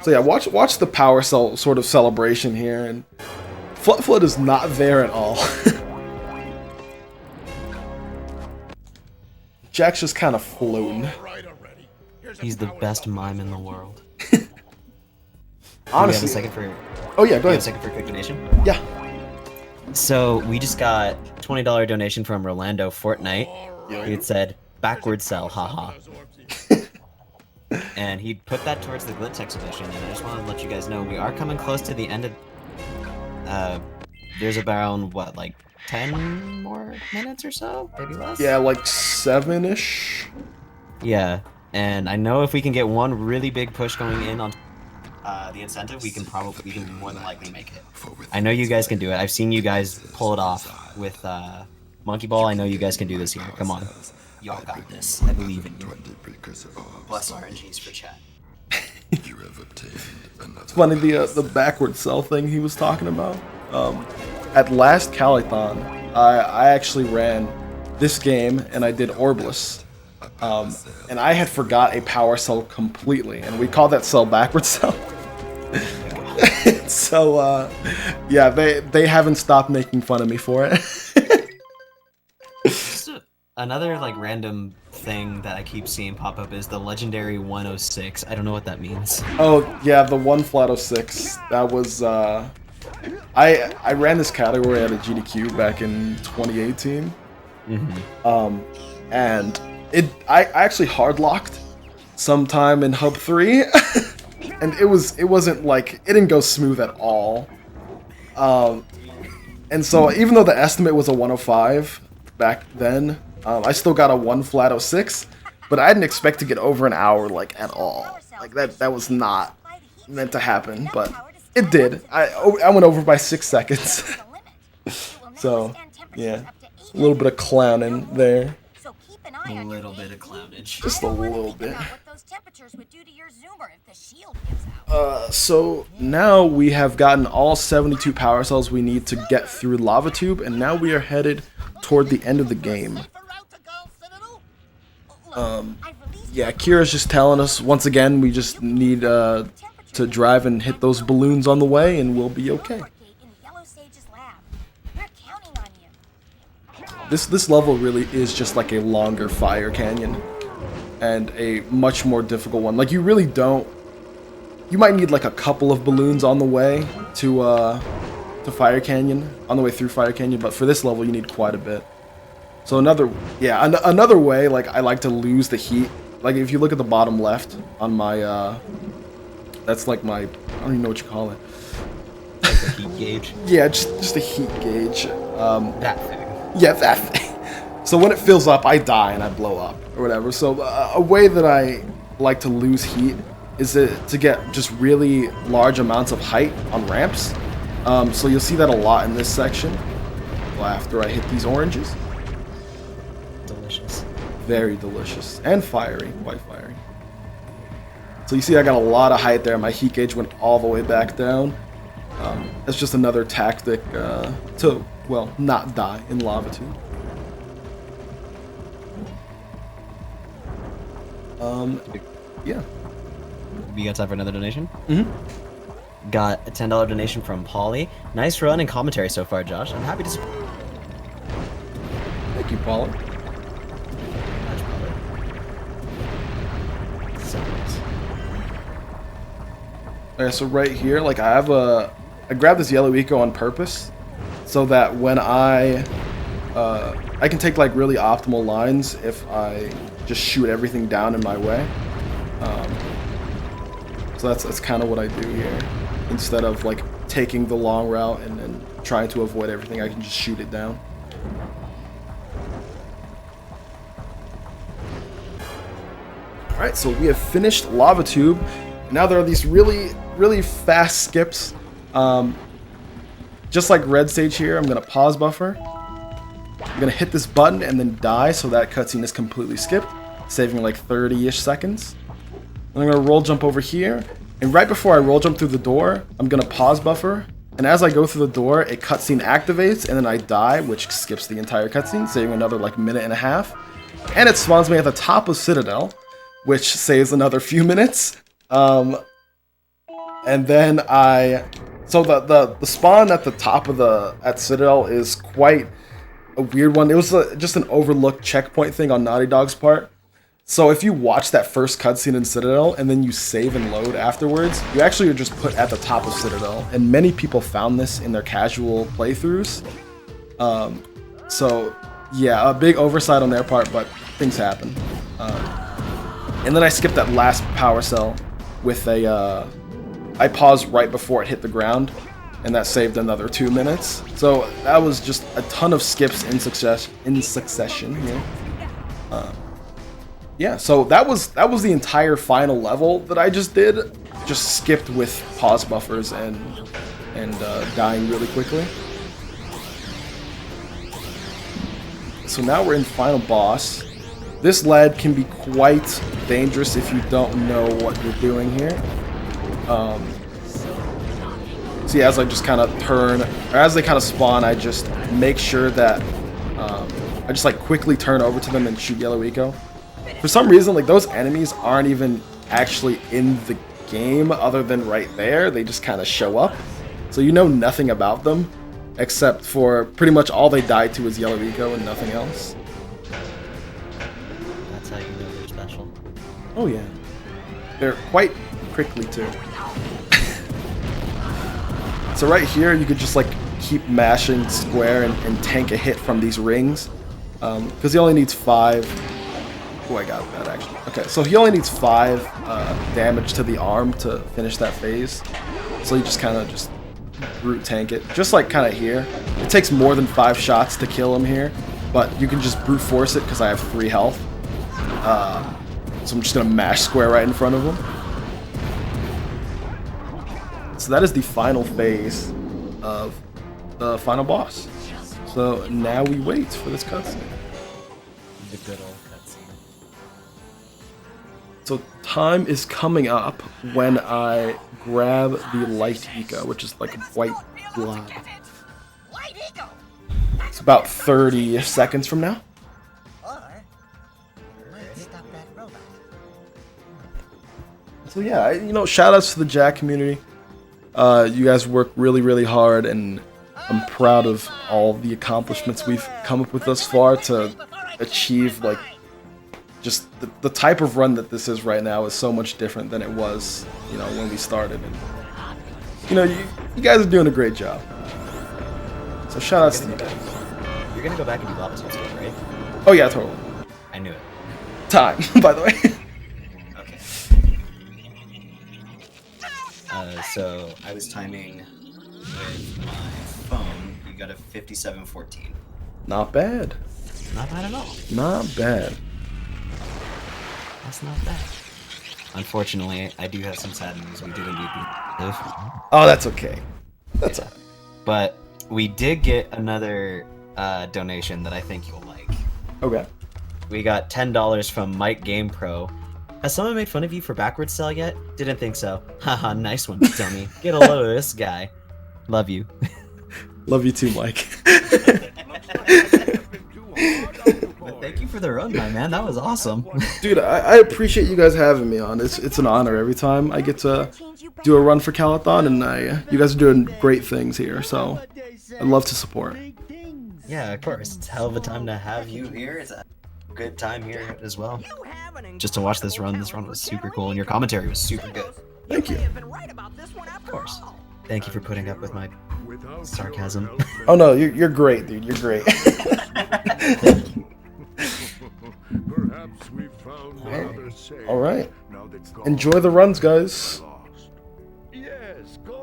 A: So yeah, watch the power cell sort of celebration here, and Flood is not there at all. Jack's just kind of floating.
B: He's the best mime in the world.
A: Honestly.
B: Do we have a second for?
A: Oh yeah, go
B: A
A: ahead.
B: second for a quick donation.
A: Yeah.
B: So we just got $20 donation from Rolando Fortnite. It said backward cell, haha. And he put that towards the Glitch exhibition, and I just wanted to let you guys know we are coming close to the end of. There's around what, like 10 more minutes or so, maybe less.
A: Yeah, like 7-ish.
B: Yeah, and I know if we can get one really big push going in on the incentive, we can more than likely make it. I know you guys can do it. I've seen you guys pull it off with Monkey Ball. I know you guys can do this here. Come on. Y'all got this. I believe in you. Bless RNGs for chat.
A: It's funny, the backward cell thing he was talking about. At last Calithon, I actually ran this game and I did Orbless. And I had forgot a power cell completely, and we call that cell backward cell. So yeah, they haven't stopped making fun of me for it.
B: Another like random thing that I keep seeing pop up is the legendary 106. I don't know what that means.
A: Oh yeah, the 1-flat-06. That was I ran this category at a GDQ back in 2018. And I actually hard locked sometime in Hub 3. And it wasn't like, it didn't go smooth at all. And so even though the estimate was a 105 back then, I still got a 1-flat-06, but I didn't expect to get over an hour like at all. Like that was not meant to happen, but it did. I went over by 6 seconds. So yeah, a little bit of clowning there.
B: A little bit of clownage.
A: Just a little bit. So now we have gotten all 72 power cells we need to get through Lava Tube, and now we are headed toward the end of the game. Yeah, Kira's just telling us once again we just need to drive and hit those balloons on the way, and we'll be okay. This level really is just like a longer fire canyon, and a much more difficult one. Like you really don't. You might need like a couple of balloons on the way to Fire Canyon, on the way through Fire Canyon, but for this level you need quite a bit. So another way, like I like to lose the heat. Like if you look at the bottom left on my that's like my, I don't even know what you call it.
B: Like the heat gauge.
A: Yeah, just a heat gauge.
B: That thing.
A: Yeah, that thing. So when it fills up, I die and I blow up or whatever. So a way that I like to lose heat is to get just really large amounts of height on ramps. So you'll see that a lot in this section. After I hit these oranges.
B: Delicious.
A: Very delicious. And fiery. Quite fiery. So you see I got a lot of height there. My heat gauge went all the way back down. That's just another tactic to, well, not die in Lava Tube. Yeah.
B: You got time for another donation?
A: Mm-hmm.
B: Got a $10 donation from Polly. Nice run and commentary so far, Josh. I'm happy to support.
A: Thank you, Paula.
B: Much, Polly. So nice.
A: Okay, so right here, like I grabbed this yellow eco on purpose, so that when I can take like really optimal lines if I just shoot everything down in my way. So that's kind of what I do here. Instead of like taking the long route and then trying to avoid everything, I can just shoot it down. Alright, so we have finished Lava Tube. Now there are these really, really fast skips. Just like Red Stage here, I'm going to pause buffer. I'm going to hit this button and then die, so that cutscene is completely skipped, saving like 30-ish seconds. And I'm going to roll jump over here. And right before I roll jump through the door, I'm going to pause buffer. And as I go through the door, a cutscene activates, and then I die, which skips the entire cutscene, saving another like minute and a half. And it spawns me at the top of Citadel, which saves another few minutes. And then so the spawn at the top of at Citadel is quite a weird one. It was just an overlooked checkpoint thing on Naughty Dog's part. So if you watch that first cutscene in Citadel and then you save and load afterwards, you actually are just put at the top of Citadel. And many people found this in their casual playthroughs. So yeah, a big oversight on their part, but things happen. And then I skipped that last power cell with I paused right before it hit the ground, and that saved another 2 minutes. So that was just a ton of skips in succession here. Yeah, so that was the entire final level that I just did. Just skipped with pause buffers and dying really quickly. So now we're in final boss. This lead can be quite dangerous if you don't know what you're doing here. See, as I just kind of turn, or as they kind of spawn, I just make sure that I just like quickly turn over to them and shoot yellow eco. For some reason, like those enemies aren't even actually in the game other than right there. They just kind of show up. So you know nothing about them, except for pretty much all they die to is yellow eco and nothing else.
B: That's how you know they're special.
A: Oh yeah. They're quite prickly too. So right here, you could just like keep mashing square and tank a hit from these rings. Because he only needs 5. Oh, I got that actually. Okay, so he only needs 5 damage to the arm to finish that phase. So you just kind of just brute tank it. Just like kind of here. It takes more than 5 shots to kill him here. But you can just brute force it because I have 3 health. So I'm just going to mash square right in front of him. So that is the final phase of the final boss. So now we wait for this cutscene.
B: The good old cutscene.
A: So time is coming up when I grab the light eco, which is like a white blob. It's about 30 seconds from now. So yeah, shout outs to the Jak community. You guys work really, really hard, and I'm proud of all the accomplishments we've come up with thus far to achieve, like, just the type of run that this is right now is so much different than it was, when we started. And, you guys are doing a great job. So shout outs to you guys.
B: You're gonna go back and do lava tubes, right?
A: Oh yeah, totally.
B: I knew it.
A: Time, by the way.
B: Okay. So I was timing with my phone. You got a 57:14.
A: Not bad.
B: Not bad at all.
A: Not bad.
B: That's not bad. Unfortunately, I do have some sad news. We didn't beat the
A: Oh, that's okay. That's all right.
B: But we did get another donation that I think you'll like.
A: Okay.
B: We got $10 from Mike Game Pro. Has someone made fun of you for backwards sell yet? Didn't think so. Haha, nice one, dummy. Get a load of this guy. Love you.
A: Love you too, Mike.
B: But thank you for the run, my man. That was awesome.
A: Dude, I appreciate you guys having me on. It's an honor every time I get to do a run for Calithon, and you guys are doing great things here, so I'd love to support.
B: Yeah, of course. It's a hell of a time to have you here. It's a good time here as well. Just to watch this run was super cool, and your commentary was super good.
A: Thank you.
B: Of course. Thank you for putting up with my sarcasm.
A: Oh no, you're great, dude. You're great. All right. Enjoy the runs, guys.
E: Yes, go